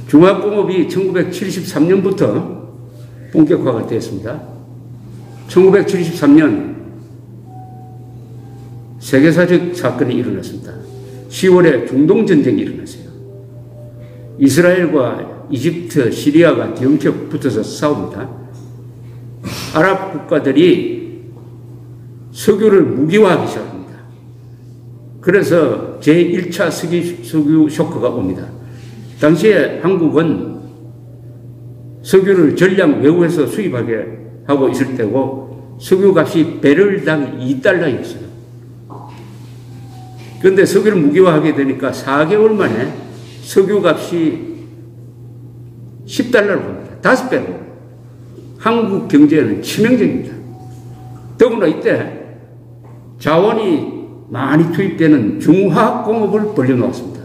중화공업이 1973년부터 본격화가 되었습니다. 1973년 세계사적 사건이 일어났습니다. 10월에 중동전쟁이 일어났어요. 이스라엘과 이집트, 시리아가 뒤엉켜 붙어서 싸웁니다. 아랍 국가들이 석유를 무기화하기 시작합니다. 그래서 제1차 석유 쇼크가 옵니다. 당시에 한국은 석유를 전량 외국에서 수입하게 하고 있을 때고 석유값이 배럴당 2달러였어요. 그런데 석유를 무기화하게 되니까 4개월 만에 석유값이 10달러로 갑니다. 5배로. 한국 경제는 치명적입니다. 더구나 이때 자원이 많이 투입되는 중화학공업을 벌려놓았습니다.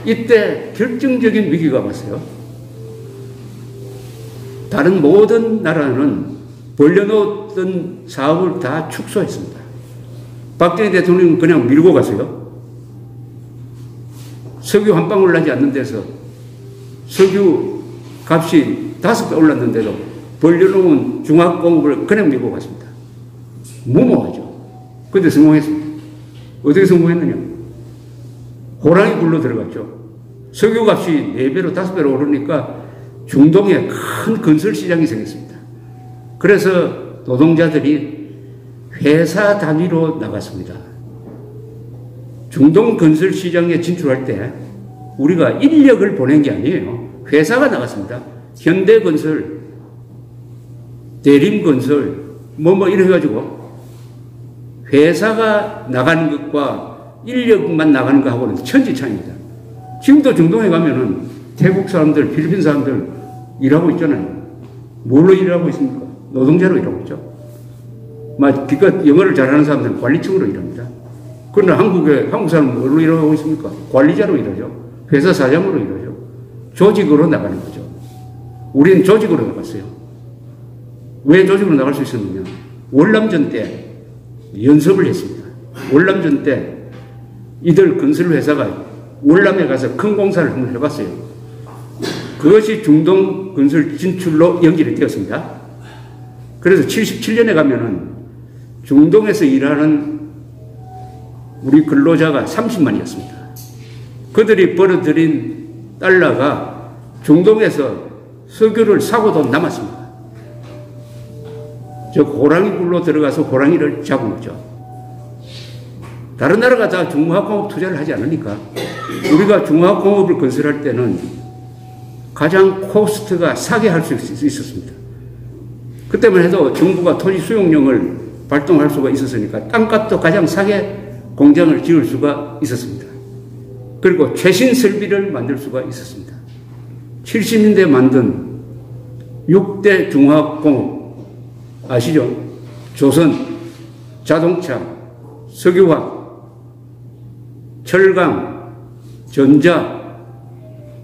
이때 결정적인 위기가 왔어요. 다른 모든 나라는 벌려놓았던 사업을 다 축소했습니다. 박정희 대통령은 그냥 밀고 가세요. 석유 한 방울 나지 않는 데서 석유 값이 5배 올랐는데도 벌려놓은 중화공업을 그냥 밀고 갔습니다. 무모하죠. 그런데 성공했습니다. 어떻게 성공했느냐? 호랑이 굴로 들어갔죠. 석유 값이 4배로 5배로 오르니까 중동에 큰 건설 시장이 생겼습니다. 그래서 노동자들이 회사 단위로 나갔습니다. 중동 건설 시장에 진출할 때 우리가 인력을 보낸 게 아니에요. 회사가 나갔습니다. 현대건설, 대림건설, 이래가지고 회사가 나가는 것과 인력만 나가는 것하고는 천지차이입니다. 지금도 중동에 가면은 태국 사람들, 필리핀 사람들 일하고 있잖아요. 뭘로 일하고 있습니까? 노동자로 일하고 있죠. 기껏 영어를 잘하는 사람들은 관리층으로 일합니다. 그러나 한국 사람은 뭘로 일하고 있습니까? 관리자로 일하죠. 회사 사장으로 일하죠. 조직으로 나가는 거죠. 우리는 조직으로 나갔어요. 왜 조직으로 나갈 수 있었느냐? 월남전 때 연습을 했습니다. 월남전 때 이들 건설회사가 월남에 가서 큰 공사를 한번 해봤어요. 그것이 중동 건설 진출로 연결이 되었습니다. 그래서 77년에 가면은 중동에서 일하는 우리 근로자가 30만이었습니다. 그들이 벌어들인 달러가 중동에서 석유를 사고도 남았습니다. 저 호랑이 굴로 들어가서 호랑이를 잡은 거죠. 다른 나라가 다 중화학공업 투자를 하지 않으니까 우리가 중화학공업을 건설할 때는 가장 코스트가 싸게 할 수 있었습니다. 그때만 해도 정부가 토지 수용령을 발동할 수가 있었으니까 땅값도 가장 싸게 공장을 지을 수가 있었습니다. 그리고 최신 설비를 만들 수가 있었습니다. 70년대에 만든 6대 중화학공업 아시죠? 조선, 자동차, 석유화학, 철강, 전자,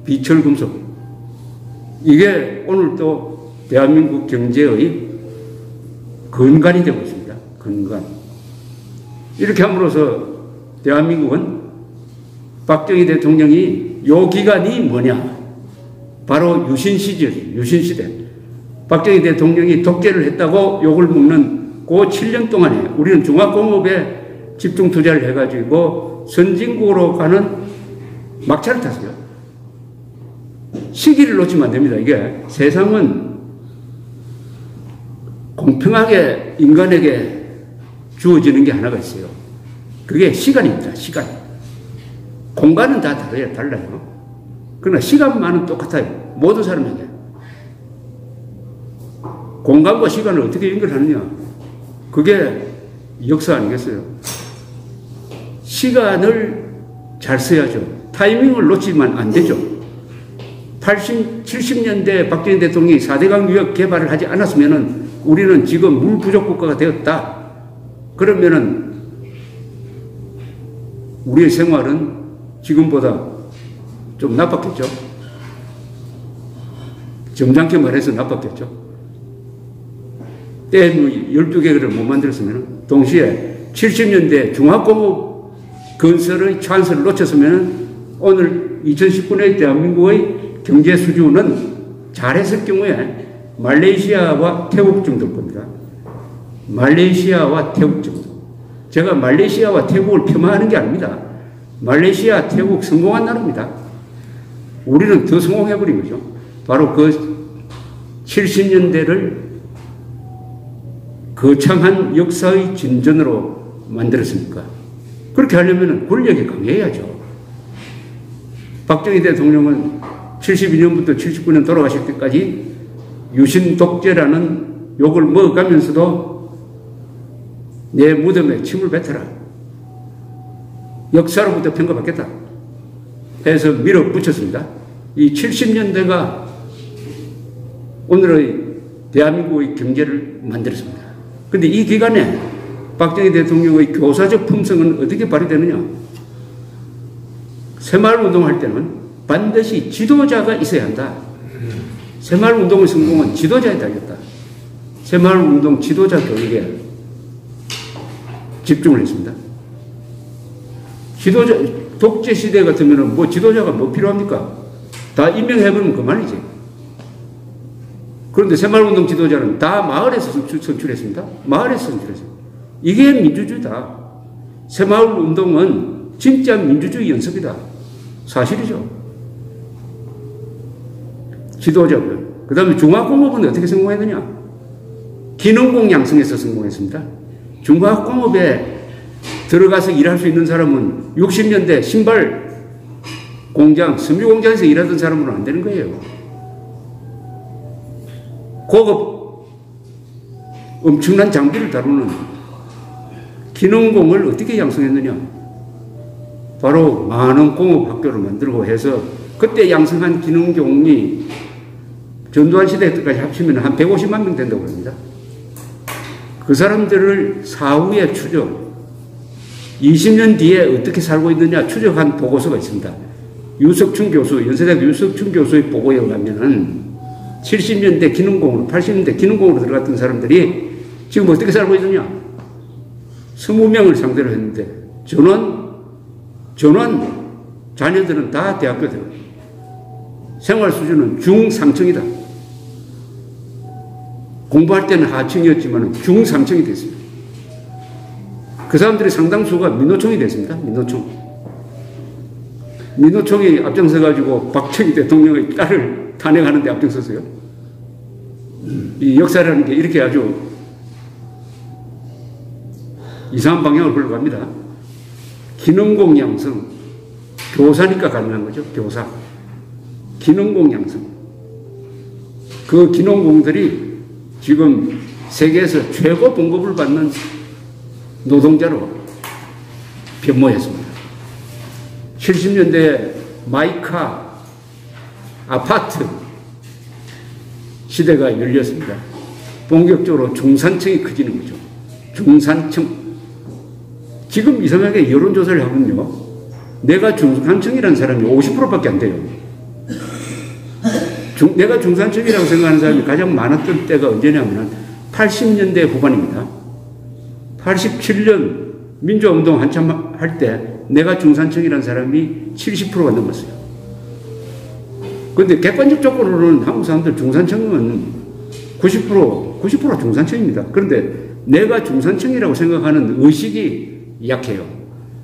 비철금속. 이게 오늘 또 대한민국 경제의 근간이 되고 있습니다. 근간. 이렇게 함으로써 대한민국은 박정희 대통령이 요 기간이 뭐냐? 바로 유신 시절, 유신 시대. 박정희 대통령이 독재를 했다고 욕을 먹는 그 7년 동안에 우리는 중화공업에 집중 투자를 해가지고 선진국으로 가는 막차를 탔어요. 시기를 놓치면 안 됩니다. 이게 세상은 공평하게 인간에게 주어지는 게 하나가 있어요. 그게 시간입니다. 시간. 공간은 다 달라요. 그러나 시간만은 똑같아요. 모든 사람에게. 공간과 시간을 어떻게 연결하느냐. 그게 역사 아니겠어요. 시간을 잘 써야죠. 타이밍을 놓치면 안 되죠. 70년대 박정희 대통령이 4대강 유역 개발을 하지 않았으면 우리는 지금 물 부족 국가가 되었다. 그러면은 우리의 생활은 지금보다 좀 나빴겠죠. 점잖게 말해서 나빴겠죠. 댐 12개를 못 만들었으면 동시에 70년대 중화공업 건설의 찬스를 놓쳤으면 오늘 2019년 대한민국의 경제 수준은 잘했을 경우에 말레이시아와 태국 정도일 겁니다. 말레이시아와 태국 정도. 제가 말레이시아와 태국을 폄하하는 게 아닙니다. 말레이시아, 태국 성공한 나라입니다. 우리는 더 성공해버린 거죠. 바로 그 70년대를 거창한 역사의 진전으로 만들었으니까. 그렇게 하려면 권력이 강해야죠. 박정희 대통령은 72년부터 79년 돌아가실 때까지 유신 독재라는 욕을 먹어가면서도 내 무덤에 침을 뱉어라. 역사로부터 평가받겠다. 해서 밀어붙였습니다. 이 70년대가 오늘의 대한민국의 경제를 만들었습니다. 그런데 이 기간에 박정희 대통령의 교사적 품성은 어떻게 발휘되느냐? 새마을운동 할 때는 반드시 지도자가 있어야 한다. 새마을운동의 성공은 지도자에 달렸다. 새마을운동 지도자 교육에 집중을 했습니다. 지도자, 독재 시대 같으면 뭐 지도자가 뭐 필요합니까? 다 임명해버리면 그만이지. 그런데 새마을운동 지도자는 다 마을에서 선출했습니다. 마을에서 선출했어요. 이게 민주주의다. 새마을운동은 진짜 민주주의 연습이다. 사실이죠. 지도자들. 그 다음에 중화공업은 어떻게 성공했느냐? 기능공 양성에서 성공했습니다. 중화공업에 들어가서 일할 수 있는 사람은 60년대 신발 공장, 섬유 공장에서 일하던 사람은 안 되는 거예요. 고급 엄청난 장비를 다루는 기능공을 어떻게 양성했느냐? 바로 많은 공업학교를 만들고 해서 그때 양성한 기능공이 전두환 시대 때까지 합치면 한 150만 명 된다고 합니다. 그 사람들을 사후에 추적, 20년 뒤에 어떻게 살고 있느냐 추적한 보고서가 있습니다. 유석춘 교수, 연세대학교 유석춘 교수의 보고에 의하면은 70년대 기능공으로, 80년대 기능공으로 들어갔던 사람들이 지금 어떻게 살고 있느냐? 20명을 상대로 했는데 전원 자녀들은 다 대학교 들어가요. 생활 수준은 중상층이다. 공부할 때는 하층이었지만 중상층이 됐습니다. 그 사람들의 상당수가 민노총이 됐습니다. 민노총이 앞장서가지고 박정희 대통령의 딸을 탄핵하는 데 앞장섰어요. 이 역사라는 게 이렇게 아주 이상한 방향을 흘러갑니다. 기능공 양성. 교사니까 가능한 거죠. 교사. 기능공 양성. 그 기능공들이 지금 세계에서 최고 봉급을 받는 노동자로 변모했습니다. 70년대 마이카 아파트 시대가 열렸습니다. 본격적으로 중산층이 커지는 거죠. 중산층. 지금 이상하게 여론조사를 하면요. 내가 중산층이라는 사람이 50%밖에 안 돼요. 내가 중산층이라고 생각하는 사람이 가장 많았던 때가 언제냐면 80년대 후반입니다. 87년 민주화운동 한참 할 때 내가 중산층이라는 사람이 70%가 넘었어요. 그런데 객관적으로는 한국 사람들 중산층은 90% 중산층입니다. 그런데 내가 중산층이라고 생각하는 의식이 약해요.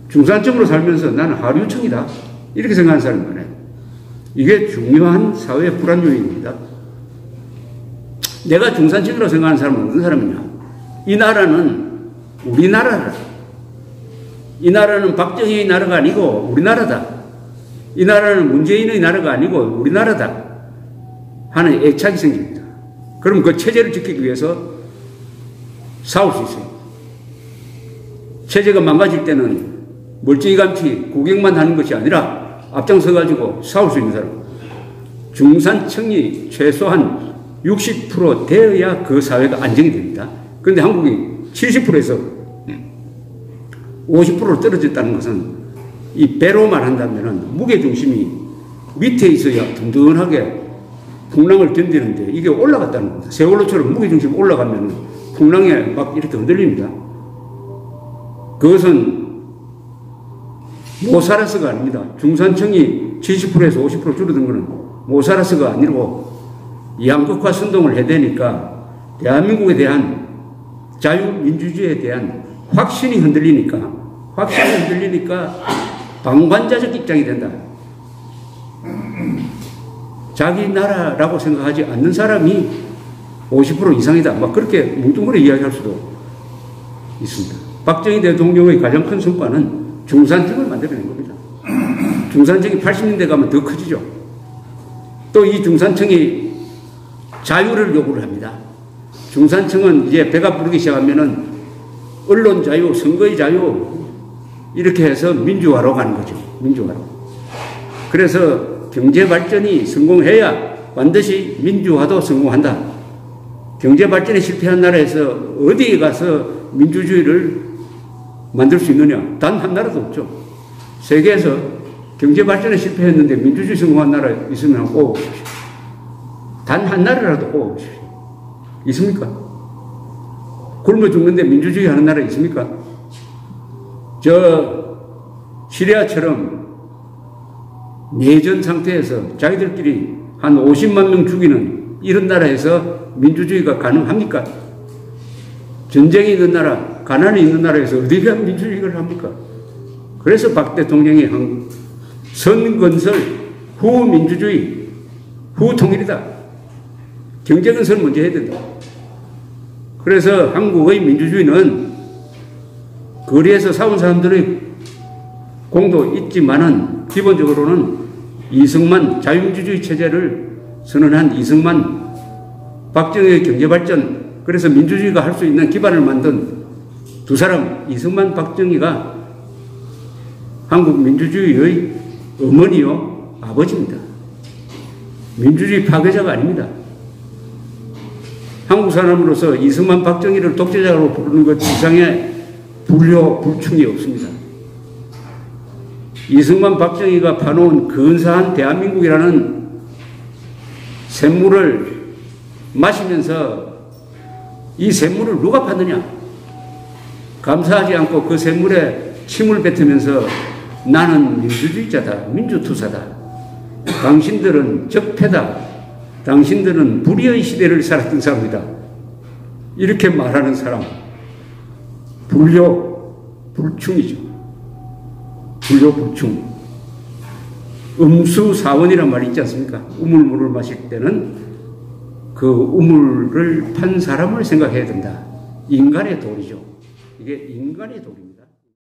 중산층으로 살면서 나는 하류층이다. 이렇게 생각하는 사람이 많아요. 이게 중요한 사회 불안 요인입니다. 내가 중산층이라고 생각하는 사람은 어떤 사람이냐? 이 나라는 우리나라다. 이 나라는 박정희의 나라가 아니고 우리나라다. 이 나라는 문재인의 나라가 아니고 우리나라다. 하는 애착이 생깁니다. 그럼 그 체제를 지키기 위해서 싸울 수 있어요. 체제가 망가질 때는 멀찌감치 구경만 하는 것이 아니라 앞장서가지고 싸울 수 있는 사람. 중산층이 최소한 60% 되어야 그 사회가 안정이 됩니다. 그런데 한국이 70%에서 50%로 떨어졌다는 것은 이 배로만 한다면 무게중심이 밑에 있어야 든든하게 풍랑을 견디는데 이게 올라갔다는 겁니다. 세월호처럼 무게중심이 올라가면 풍랑에 막 이렇게 흔들립니다. 그것은 못 살아서가 아닙니다. 중산층이 70%에서 50% 줄어든 것은 못 살아서가 아니고 양극화 선동을 해야 되니까 대한민국에 대한 자유민주주의에 대한 확신이 흔들리니까 방관자적 입장이 된다. 자기 나라라고 생각하지 않는 사람이 50% 이상이다. 막 그렇게 뭉뚱그려 이야기할 수도 있습니다. 박정희 대통령의 가장 큰 성과는 중산층을 만들어낸 겁니다. 중산층이 80년대 가면 더 커지죠. 또 이 중산층이 자유를 요구를 합니다. 중산층은 이제 배가 부르기 시작하면은 언론 자유, 선거의 자유 이렇게 해서 민주화로 가는 거죠. 민주화로. 그래서 경제 발전이 성공해야 반드시 민주화도 성공한다. 경제 발전에 실패한 나라에서 어디에 가서 민주주의를 만들 수 있느냐? 단 한 나라도 없죠. 세계에서 경제 발전에 실패했는데 민주주의 성공한 나라 있으면 꼭 오십시오. 단 한 나라라도 꼭 오십시오. 있습니까? 굶어 죽는데 민주주의 하는 나라 있습니까? 시리아처럼 내전 상태에서 자기들끼리 한 50만 명 죽이는 이런 나라에서 민주주의가 가능합니까? 전쟁이 있는 나라, 가난이 있는 나라에서 어디가 민주주의를 합니까? 그래서 박 대통령이 한 선건설 후 민주주의, 후 통일이다. 경제건설 먼저 해야 된다. 그래서 한국의 민주주의는 거리에서 싸운 사람들의 공도 있지만은 기본적으로는 이승만 자유민주주의 체제를 선언한 이승만, 박정희의 경제발전, 그래서 민주주의가 할 수 있는 기반을 만든 두 사람, 이승만, 박정희가 한국 민주주의의 어머니요, 아버지입니다. 민주주의 파괴자가 아닙니다. 한국 사람으로서 이승만, 박정희를 독재자로 부르는 것 이상의 불효, 불충이 없습니다. 이승만, 박정희가 파놓은 근사한 대한민국이라는 샘물을 마시면서 이 샘물을 누가 파느냐? 감사하지 않고 그 샘물에 침을 뱉으면서 나는 민주주의자다, 민주투사다. 당신들은 적폐다. 당신들은 불의의 시대를 살았던 사람이다. 이렇게 말하는 사람, 불효, 불충이죠. 불효, 불충. 음수사원이란 말이 있지 않습니까? 우물물을 마실 때는 그 우물을 판 사람을 생각해야 된다. 인간의 도리죠. 이게 인간의 도리입니다.